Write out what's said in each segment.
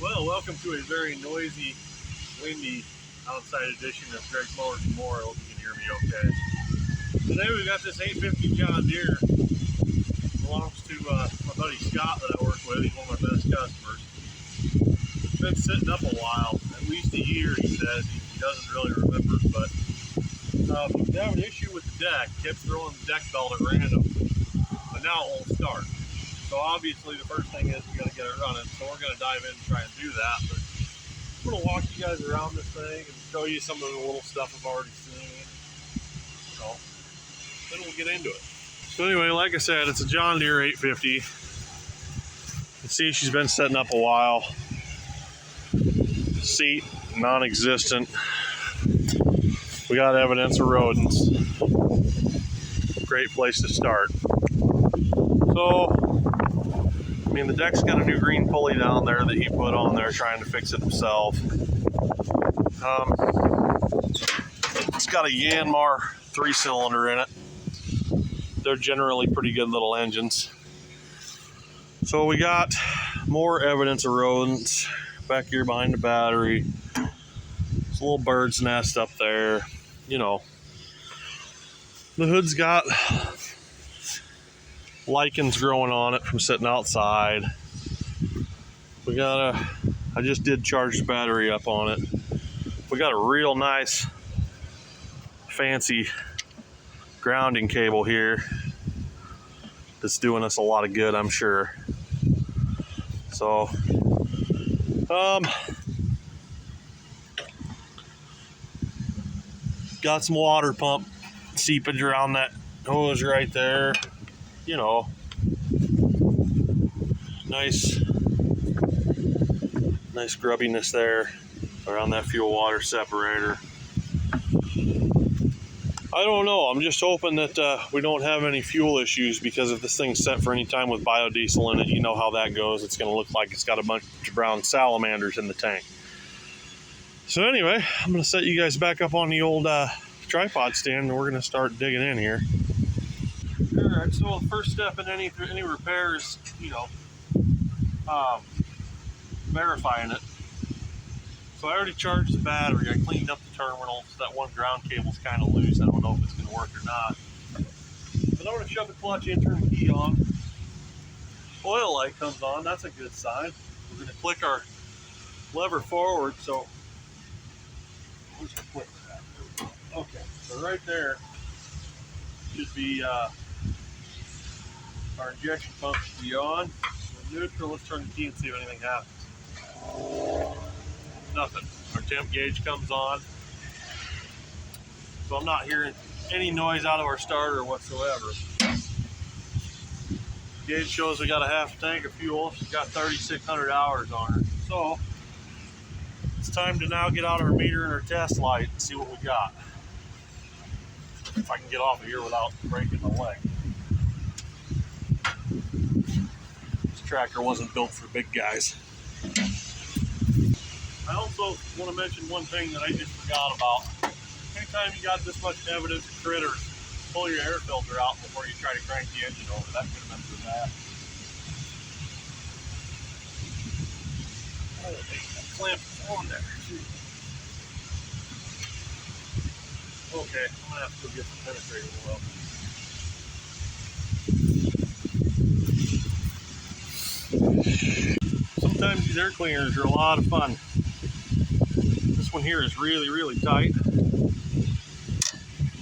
Well, welcome to a very noisy, windy outside edition of Greg's Mowers and More. I hope you can hear me okay. Today we've got this 850 John Deere. Belongs to my buddy Scott that I work with. He's one of my best customers. It's been sitting up a while, at least a year, he says. He doesn't really remember, but we have an issue with the deck. Kept throwing the deck belt at random, but now it won't start. So obviously the first thing is we got to get it running. So we're going to dive in and try and do that. But I'm going to walk you guys around this thing and show you some of the little stuff I've already seen. So then we'll get into it. So anyway, like I said, it's a John Deere 850. You can see she's been setting up a while. Seat non-existent. We got evidence of rodents. Great place to start. So, I mean, the deck's got a new green pulley down there that he put on there trying to fix it himself. It's got a Yanmar 3-cylinder in it. They're generally pretty good little engines. So we got more evidence of rodents back here behind the battery. There's a little bird's nest up there. You know, the hood's got lichens growing on it from sitting outside. I just did charge the battery up on it. We got a real nice fancy grounding cable here that's doing us a lot of good, I'm sure. So got some water pump seepage around that hose right there. You know, nice grubbiness there around that fuel water separator. I don't know, I'm just hoping that we don't have any fuel issues, because if this thing's set for any time with biodiesel in it, you know how that goes. It's going to look like it's got a bunch of brown salamanders in the tank. So anyway, I'm going to set you guys back up on the old tripod stand, and we're going to start digging in here. Alright, so the first step in any repairs, you know, verifying it. So I already charged the battery, I cleaned up the terminals. That one ground cable's kind of loose. I don't know if it's going to work or not. But I'm going to shove the clutch in, turn the key on. Oil light comes on, that's a good sign. We're going to click our lever forward, so where's the click at? Okay, so right there should be our injection pump should be on. We're neutral. Let's turn the key and see if anything happens. Nothing. Our temp gauge comes on. So I'm not hearing any noise out of our starter whatsoever. Gauge shows we got a half tank of fuel. She's got 3,600 hours on her. So it's time to now get out our meter and our test light and see what we got. If I can get off of here without breaking my leg. This tractor wasn't built for big guys. I also want to mention one thing that I just forgot about. Anytime you got this much evidence of critters, pull your air filter out before you try to crank the engine over. That could have been for that. Oh, that clamp is on there. Okay, I'm going to have to go get some penetrating oil. Sometimes these air cleaners are a lot of fun. This one here is really, really tight.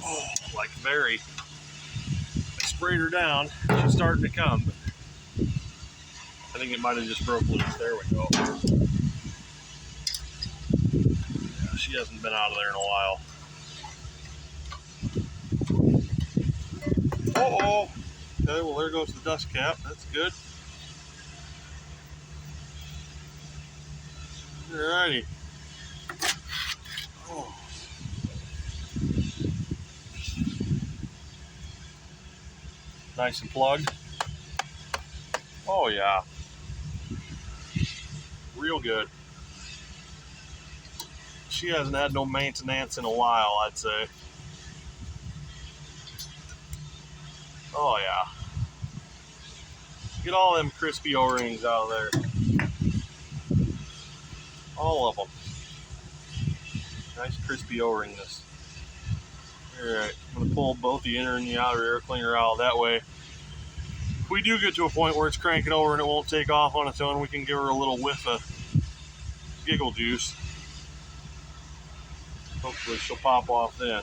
Oh, like very. I sprayed her down. She's starting to come. I think it might have just broke loose. There we go. Yeah, she hasn't been out of there in a while. Uh-oh. Okay, well there goes the dust cap. That's good. Alrighty. Oh. Nice and plugged. Oh yeah. Real good. She hasn't had no maintenance in a while, I'd say. Oh yeah. Get all them crispy O-rings out of there. All of them. Nice crispy O-ring this. Alright, I'm going to pull both the inner and the outer air cleaner out. That way, if we do get to a point where it's cranking over and it won't take off on its own, we can give her a little whiff of giggle juice. Hopefully she'll pop off then.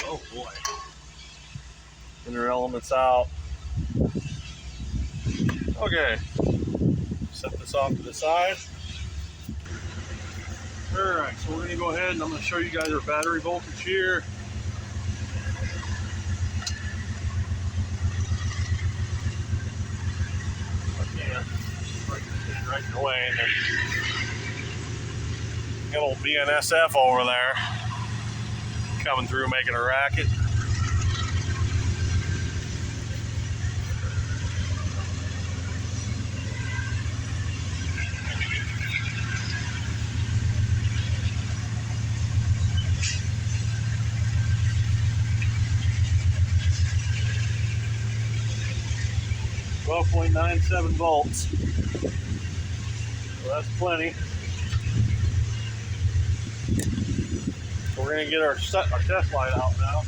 Oh boy. Inner elements out. Okay. Set this off to the side. Alright, so we're going to go ahead and I'm going to show you guys our battery voltage here. Yeah, right in the way. And then got old BNSF over there coming through making a racket. .97 volts. So that's plenty. So we're going to get our test light out now.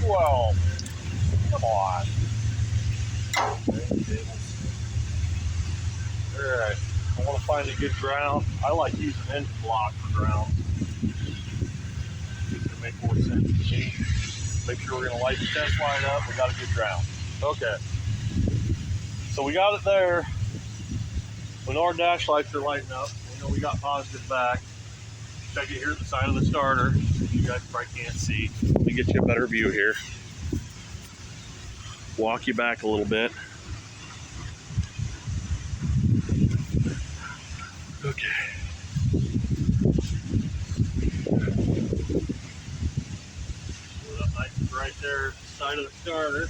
Well, come on. Alright, I want to find a good ground. I like using engine block for ground. It's going to make more sense to me. Make sure we're going to light the test light up. We got a good ground. Okay. So we got it there. We know our dash lights are lighting up. We know we got positive back. Check it here at the side of the starter. You guys probably can't see. Let me get you a better view here. Walk you back a little bit. Okay. Put up nice and right there, side of the starter.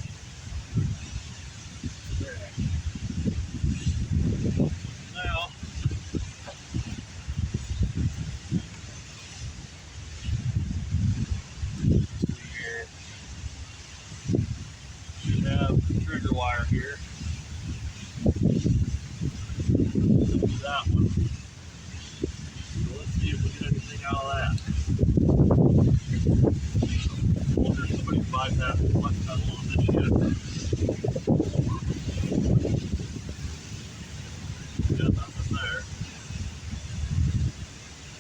Okay. Now, here, should have the trigger wire here. That one. So let's see if we get anything out of that. I wonder if somebody's bypassed the clutch pedal on this shit. Yeah, nothing there.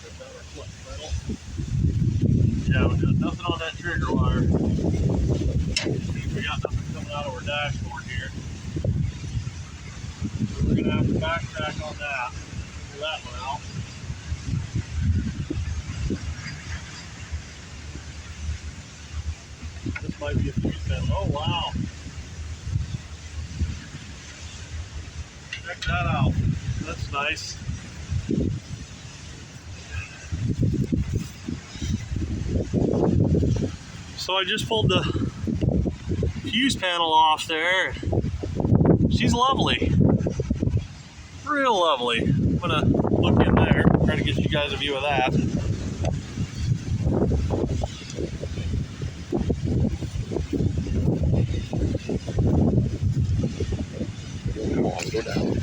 Check out our clutch pedal. Yeah, we got nothing on that trigger wire. We got nothing coming out of our dashboard here. So we're going to have to backtrack on that. Pull that one out. This might be a fuse pedal. Oh, wow. Check that out. That's nice. So I just pulled the fuse panel off there. She's lovely. Real lovely. I'm gonna look in there, try to get you guys a view of that. Come on, go down.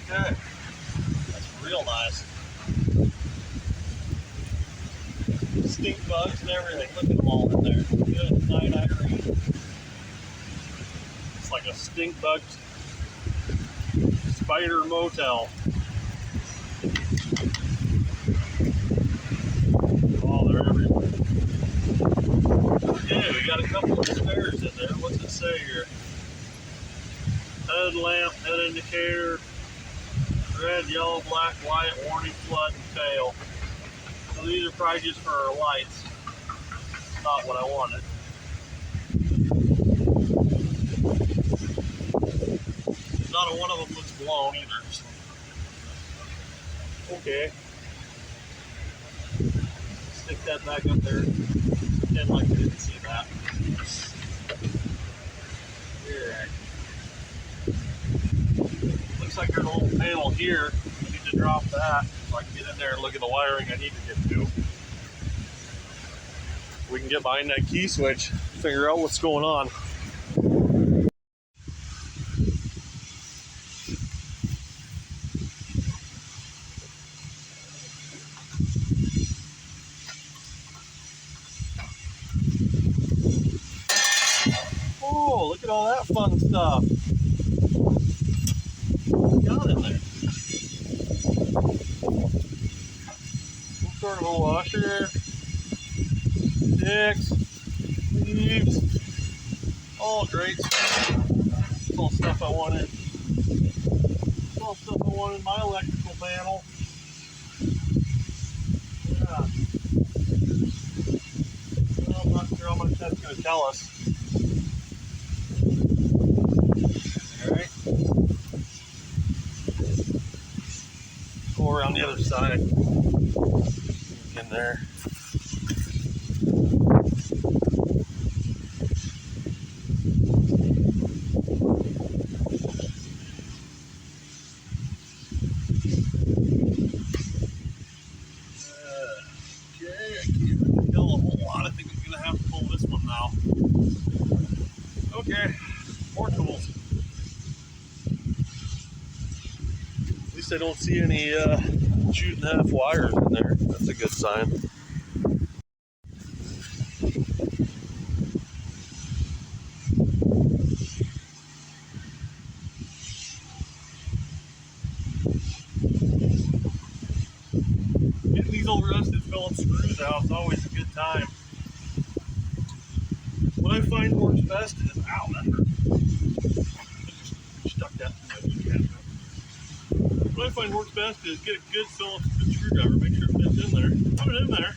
Okay, that's real nice. Stink bugs and everything. Look at them all in there. Good night, Irene. It's like a stink bug spider motel. Oh, they're everywhere. Okay, we got a couple of spares in there. What's it say here? Headlamp, head indicator, red, yellow, black, white, warning, flood, and tail. So these are probably just for our lights. Not what I wanted. Not one of them looks blown either. So. Okay. Stick that back up there. Pretend like we didn't see that. Here. Looks like there's a little panel here. I need to drop that so I can get in there and look at the wiring I need to get to. We can get behind that key switch, figure out what's going on. Oh, look at all that fun stuff. Got in there. Some sort of a washer, sticks, leaves, all great stuff. It's all stuff I wanted. It's all stuff I wanted in my electrical panel. Yeah. Well, I'm not sure how much that's going to tell us. Alright. Go around the other side. In there. Okay, I can't really tell a whole lot. I think I'm going to have to pull this one now. Okay, more tools. At least I don't see any shooting half wires in there. That's a good sign. Getting these old rusted Phillips screws out is always a good time. What I find works best is, ow, that hurt. I just stuck that through my kneecap. What I find works best is get a good Phillips screwdriver, make sure it fits in there, put it in there,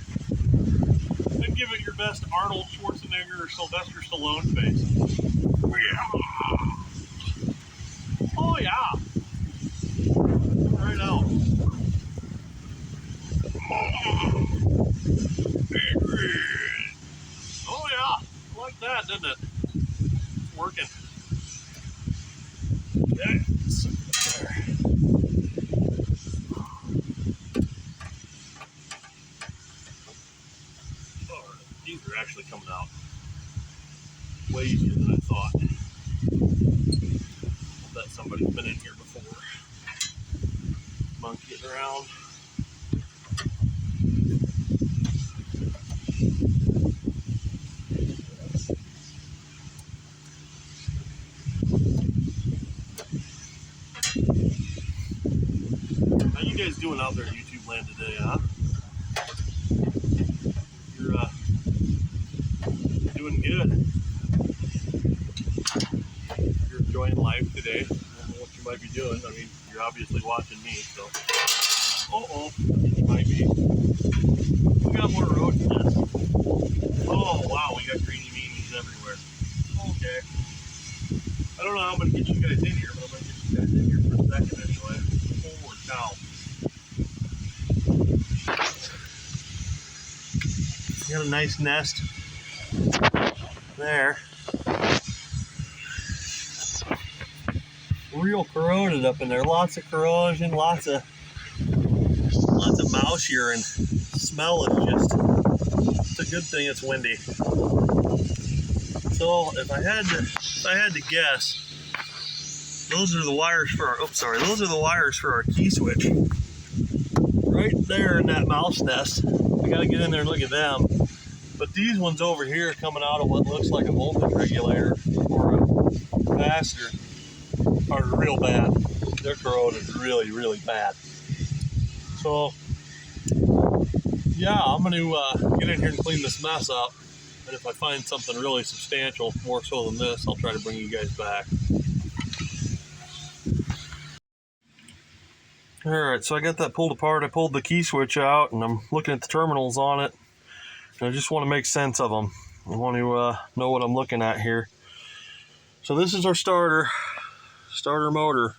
then give it your best Arnold Schwarzenegger or Sylvester Stallone face. Oh yeah! Right out. Oh yeah! Like that, didn't it? It's working. Okay. Oh, these are actually coming out way easier than I thought. I bet somebody's been in here before. Monkeying around. How you guys doing out there in YouTube land today, huh? You're doing good. You're enjoying life today. I don't know what you might be doing. I mean, you're obviously watching me, so. Uh-oh, you might be. We got more road than this. Oh, wow, we got greeny meanies everywhere. Okay. I don't know how I'm going to get you guys in here, but I'm going to get you guys in here for a second anyway. Holy cow. You got a nice nest there. Real corroded up in there. Lots of corrosion, lots of mouse urine. Smell is just, it's a good thing it's windy. So if I had to guess, those are the wires for our, those are the wires for our key switch. Right there in that mouse nest. I gotta get in there and look at them. But these ones over here coming out of what looks like a voltage regulator or a capacitor are real bad. Their corroded really, really bad. So yeah, I'm gonna get in here and clean this mess up. And if I find something really substantial, more so than this, I'll try to bring you guys back. Alright, so I got that pulled apart. I pulled the key switch out and I'm looking at the terminals on it. And I just want to make sense of them. I want to know what I'm looking at here. So this is our starter motor.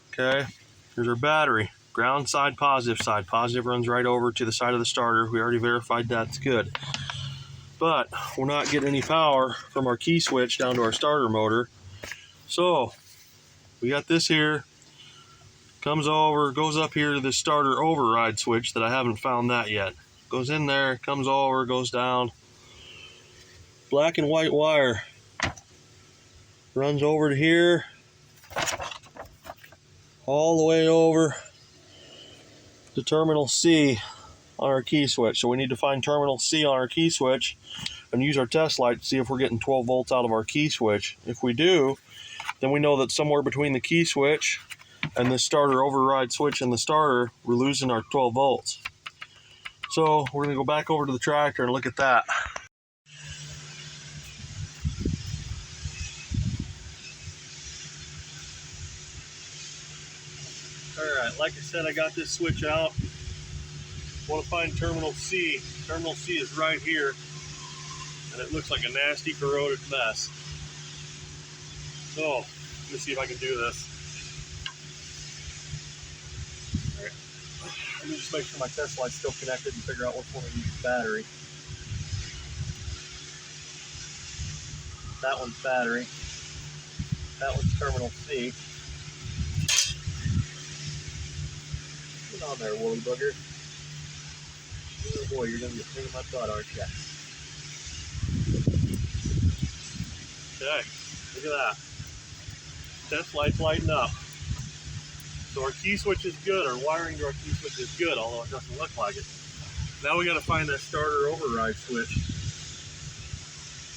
Okay, here's our battery. Ground side, positive side. Positive runs right over to the side of the starter. We already verified that's good. But we're not getting any power from our key switch down to our starter motor. So we got this here. Comes over, goes up here to the starter override switch that I haven't found that yet. Goes in there, comes over, goes down. Black and white wire. Runs over to here. All the way over to terminal C on our key switch. So we need to find terminal C on our key switch and use our test light to see if we're getting 12 volts out of our key switch. If we do, then we know that somewhere between the key switch and the starter override switch and the starter, we're losing our 12 volts. So we're gonna go back over to the tractor and look at that. All right, like I said, I got this switch out. Want to find terminal C. Terminal C is right here, and it looks like a nasty corroded mess. So let me see if I can do this. All right, let me just make sure my test light's still connected and figure out which one of these is battery. That one's battery. That one's terminal C. Get on there, woolly bugger. Oh boy, you're gonna be a pain in my butt, aren't you? Okay, look at that. Test light's lighting up. So our key switch is good. Our wiring to our key switch is good, although it doesn't look like it. Now we gotta find that starter override switch,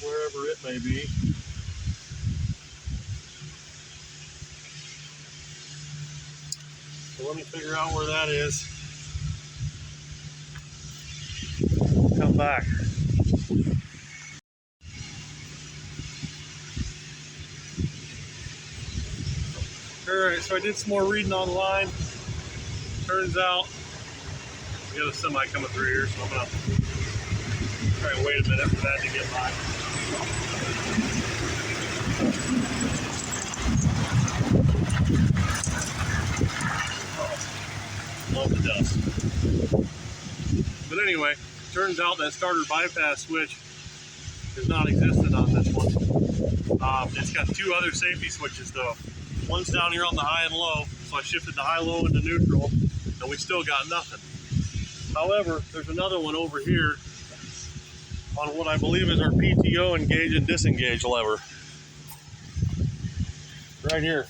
wherever it may be. So let me figure out where that is. Come back. Alright, so I did some more reading online. Turns out we got a semi coming through here, so I'm gonna try and wait a minute for that to get by. Love the dust. But anyway, turns out that starter bypass switch is not existent on this one. It's got two other safety switches though. One's down here on the high and low, so I shifted the high, low into neutral, and we still got nothing. However, there's another one over here on what I believe is our PTO engage and disengage lever. Right here.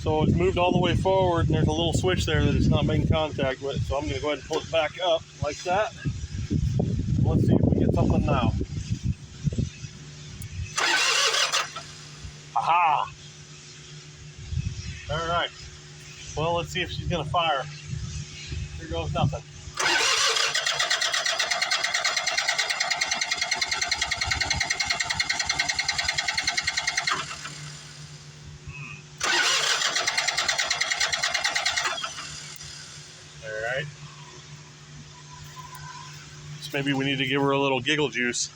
So it's moved all the way forward, and there's a little switch there that it's not making contact with, so I'm going to go ahead and pull it back up like that. Let's see if we get something now. Aha! All right. Well, let's see if she's going to fire. Here goes nothing. All right. So maybe we need to give her a little giggle juice.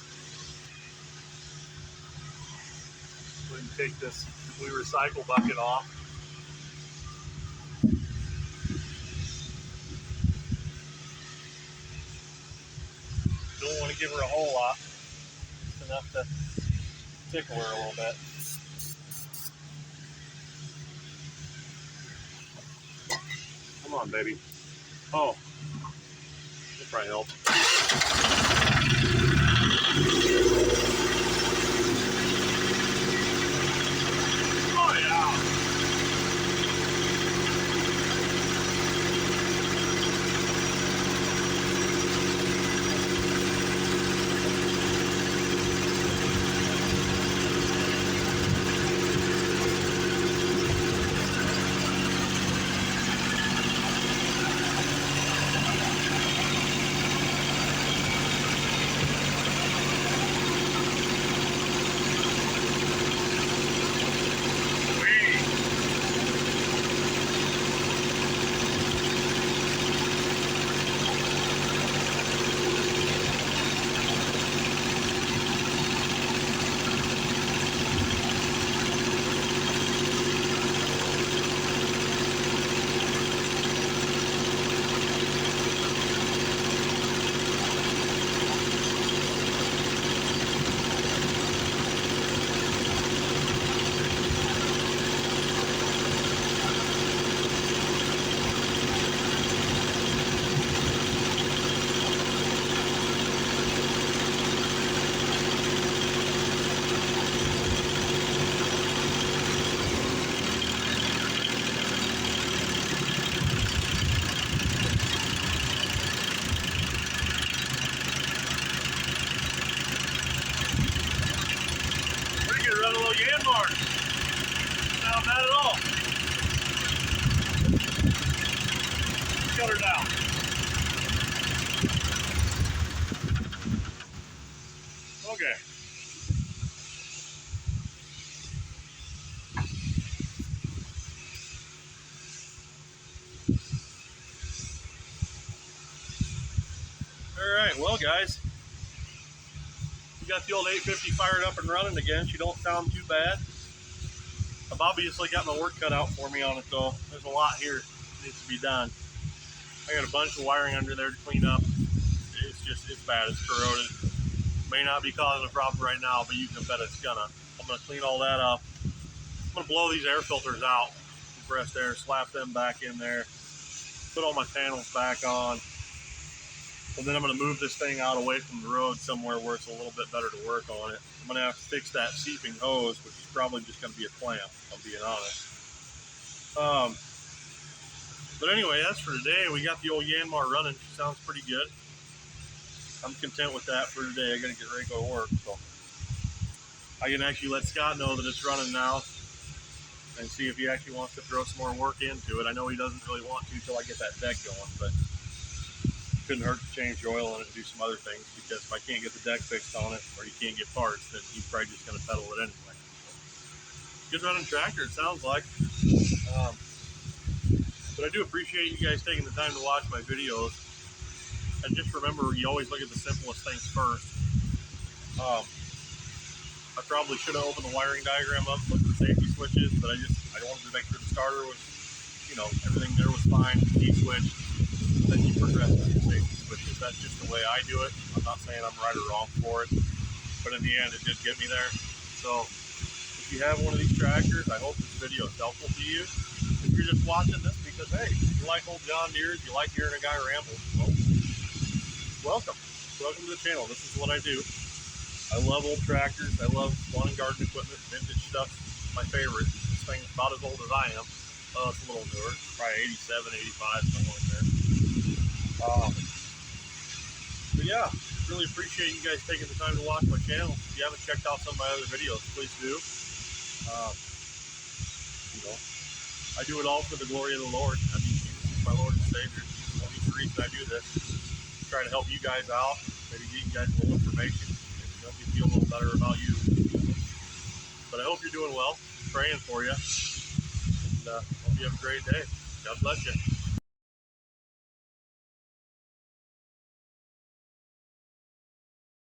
Go ahead and take this blue recycle bucket off. Don't want to give her a whole lot. Just enough to tickle her a little bit. Come on, baby. Oh, that'll probably help. Oh, yeah. hard. Not bad at all. Shut her down. Okay. All right, well guys, we got the old 850 fired up and running again. She don't sound too bad. I've obviously got my work cut out for me on it though. There's a lot here that needs to be done. I got a bunch of wiring under there to clean up. It's bad, it's corroded. May not be causing a problem right now, but you can bet it's gonna. I'm gonna clean all that up. I'm gonna blow these air filters out, compressed air, slap them back in there, put all my panels back on. And then I'm going to move this thing out away from the road somewhere where it's a little bit better to work on it. I'm going to have to fix that seeping hose, which is probably just going to be a clamp, if I'm being honest. But anyway, that's for today. We got the old Yanmar running. She sounds pretty good. I'm content with that for today. I got to get ready to go to work. So I can actually let Scott know that it's running now and see if he actually wants to throw some more work into it. I know he doesn't really want to until I get that deck going, but couldn't hurt to change the oil in it and do some other things, because if I can't get the deck fixed on it, or you can't get parts, then he's probably just going to pedal it anyway. Good running tractor, it sounds like. But I do appreciate you guys taking the time to watch my videos. And just remember, you always look at the simplest things first. I probably should have opened the wiring diagram up, looked at the safety switches, but I wanted to make sure the starter was, everything there was fine, key switch. Then you progress with your safety switches. That's just the way I do it. I'm not saying I'm right or wrong for it, but in the end, it did get me there. So if you have one of these tractors, I hope this video is helpful to you. If you're just watching this because, hey, you like old John Deere's, you like hearing a guy ramble, well, welcome. Welcome to the channel. This is what I do. I love old tractors. I love lawn and garden equipment. Vintage stuff, my favorite. This thing's about as old as I am. Oh, it's a little newer. It's probably 87, 85, somewhere in there. But yeah, really appreciate you guys taking the time to watch my channel. If you haven't checked out some of my other videos, please do. I do it all for the glory of the Lord. I mean, Jesus is my Lord and Savior. He's the reason I do this. Try to help you guys out, maybe get you guys a little information, maybe help you feel a little better about you. But I hope you're doing well. Praying for you. And hope you have a great day. God bless you.